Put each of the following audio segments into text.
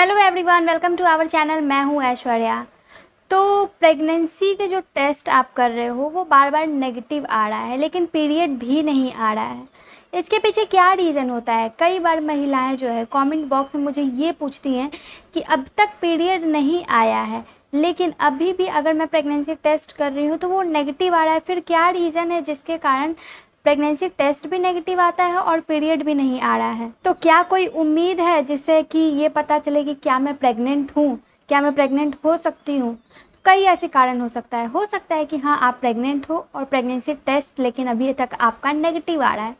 Hello everyone, welcome to our channel. मैं हूं ऐश्वर्या। तो प्रेगनेंसी के जो टेस्ट आप कर रहे हो वो बार बार नेगेटिव आ रहा है, लेकिन पीरियड भी नहीं आ रहा है। इसके पीछे क्या रीज़न होता है? कई बार महिलाएं जो है कमेंट बॉक्स में मुझे ये पूछती हैं कि अब तक पीरियड नहीं आया है, लेकिन अभी भी अगर मैं प्रेगनेंसी टेस्ट कर रही हूँ तो वो नेगेटिव आ रहा है। फिर क्या रीज़न है जिसके कारण प्रेगनेंसी टेस्ट भी नेगेटिव आता है और पीरियड भी नहीं आ रहा है? तो क्या कोई उम्मीद है जिससे कि ये पता चले कि क्या मैं प्रेग्नेंट हूँ, क्या मैं प्रेग्नेंट हो सकती हूँ? कई ऐसे कारण हो सकता है कि हाँ आप प्रेग्नेंट हो और प्रेगनेंसी टेस्ट लेकिन अभी तक आपका नेगेटिव आ रहा है।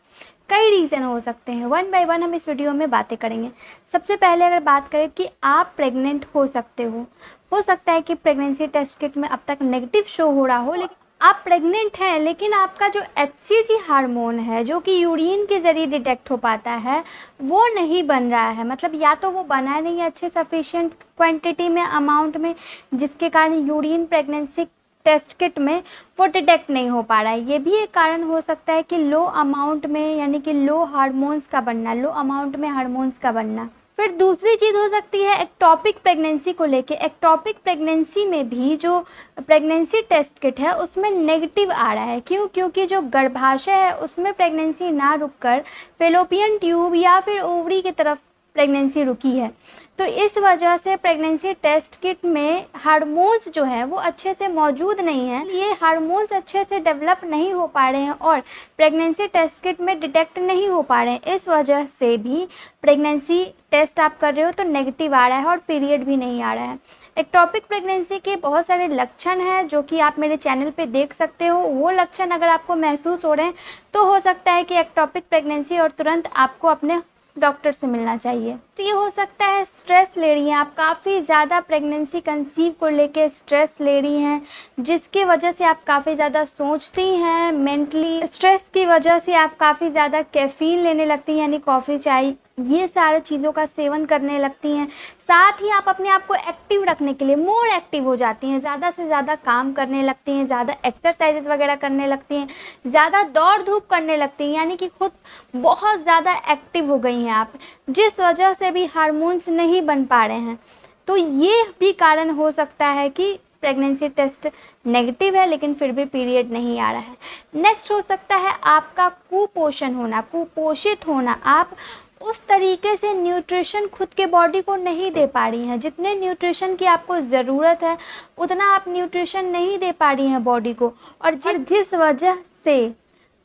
कई रीज़न हो सकते हैं, वन बाय वन हम इस वीडियो में बातें करेंगे। सबसे पहले अगर बात करें कि आप प्रेग्नेंट हो सकते हो सकता है कि प्रेगनेंसी टेस्ट किट में अब तक नेगेटिव शो हो रहा हो, लेकिन आप प्रेग्नेंट हैं, लेकिन आपका जो HCG हार्मोन है जो कि यूरिन के ज़रिए डिटेक्ट हो पाता है वो नहीं बन रहा है। मतलब या तो वो बना नहीं है अच्छे सफिशिएंट क्वांटिटी में, अमाउंट में, जिसके कारण यूरिन प्रेगनेंसी टेस्ट किट में वो डिटेक्ट नहीं हो पा रहा है। ये भी एक कारण हो सकता है कि लो अमाउंट में, यानी कि लो हार्मोन्स का बनना, लो अमाउंट में हार्मोन्स का बनना। फिर दूसरी चीज़ हो सकती है एक्टोपिक प्रेगनेंसी को लेके। एक्टोपिक प्रेगनेंसी में भी जो प्रेगनेंसी टेस्ट किट है उसमें नेगेटिव आ रहा है। क्योंकि जो गर्भाशय है उसमें प्रेगनेंसी ना रुककर फेलोपियन ट्यूब या फिर ओवरी की तरफ प्रेगनेंसी रुकी है। तो इस वजह से प्रेगनेंसी टेस्ट किट में हार्मोन्स जो है वो अच्छे से मौजूद नहीं है। ये हार्मोन्स अच्छे से डेवलप नहीं हो पा रहे हैं और प्रेगनेंसी टेस्ट किट में डिटेक्ट नहीं हो पा रहे हैं। इस वजह से भी प्रेगनेंसी टेस्ट आप कर रहे हो तो नेगेटिव आ रहा है और पीरियड भी नहीं आ रहा है। एक्टोपिक प्रेगनेंसी के बहुत सारे लक्षण हैं जो कि आप मेरे चैनल पे देख सकते हो। वो लक्षण अगर आपको महसूस हो रहे हैं तो हो सकता है कि एक्टोपिक प्रेगनेंसी और तुरंत आपको अपने डॉक्टर से मिलना चाहिए। तो ये हो सकता है स्ट्रेस ले रही हैं आप, काफ़ी ज़्यादा प्रेगनेंसी कंसीव को लेके स्ट्रेस ले रही हैं, जिसकी वजह से आप काफ़ी ज़्यादा सोचती हैं मेंटली। स्ट्रेस की वजह से आप काफ़ी ज़्यादा कैफ़ीन लेने लगती हैं, यानी कॉफ़ी, चाय, ये सारे चीज़ों का सेवन करने लगती हैं। साथ ही आप अपने आप को एक्टिव रखने के लिए मोर एक्टिव हो जाती हैं, ज़्यादा से ज़्यादा काम करने लगती हैं, ज़्यादा एक्सरसाइजेस वगैरह करने लगती हैं, ज़्यादा दौड़ धूप करने लगती हैं, यानी कि खुद बहुत ज़्यादा एक्टिव हो गई हैं आप, जिस वजह से भी हार्मोन्स नहीं बन पा रहे हैं। तो ये भी कारण हो सकता है कि प्रेगनेंसी टेस्ट नेगेटिव है लेकिन फिर भी पीरियड नहीं आ रहा है। नेक्स्ट हो सकता है आपका कुपोषण होना, कुपोषित होना। आप उस तरीके से न्यूट्रिशन खुद के बॉडी को नहीं दे पा रही हैं, जितने न्यूट्रिशन की आपको ज़रूरत है उतना आप न्यूट्रिशन नहीं दे पा रही हैं बॉडी को, और जिस वजह से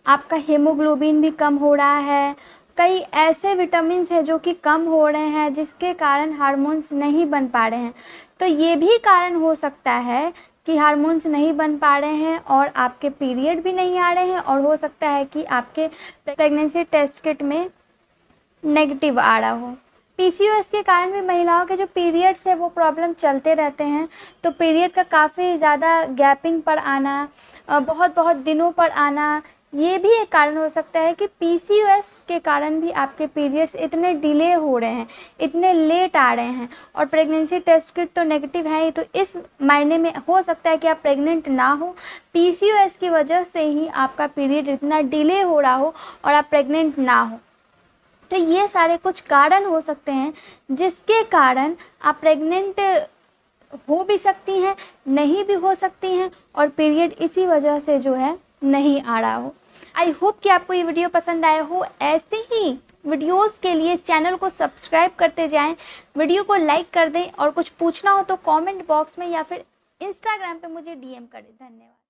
आपका हीमोग्लोबिन भी कम हो रहा है। कई ऐसे विटामिन्स हैं जो कि कम हो रहे हैं जिसके कारण हार्मोन्स नहीं बन पा रहे हैं। तो ये भी कारण हो सकता है कि हार्मोन्स नहीं बन पा रहे हैं और आपके पीरियड भी नहीं आ रहे हैं, और हो सकता है कि आपके प्रेगनेंसी टेस्ट किट में नेगेटिव आ रहा हो। PCOS के कारण भी महिलाओं के जो पीरियड्स है वो प्रॉब्लम चलते रहते हैं। तो पीरियड का काफ़ी ज़्यादा गैपिंग पर आना, बहुत दिनों पर आना, ये भी एक कारण हो सकता है कि PCOS के कारण भी आपके पीरियड्स इतने डिले हो रहे हैं, इतने लेट आ रहे हैं। और प्रेगनेंसी टेस्ट किट तो नेगेटिव है ही, तो इस मायने में हो सकता है कि आप प्रेग्नेंट ना हो, PCOS की वजह से ही आपका पीरियड इतना डिले हो रहा हो और आप प्रेग्नेंट ना हो। तो ये सारे कुछ कारण हो सकते हैं जिसके कारण आप प्रेग्नेंट हो भी सकती हैं, नहीं भी हो सकती हैं, और पीरियड इसी वजह से जो है नहीं आ रहा हो। आई होप कि आपको ये वीडियो पसंद आया हो। ऐसे ही वीडियोस के लिए चैनल को सब्सक्राइब करते जाएं, वीडियो को लाइक कर दें, और कुछ पूछना हो तो कमेंट बॉक्स में या फिर इंस्टाग्राम पे मुझे DM करें। धन्यवाद।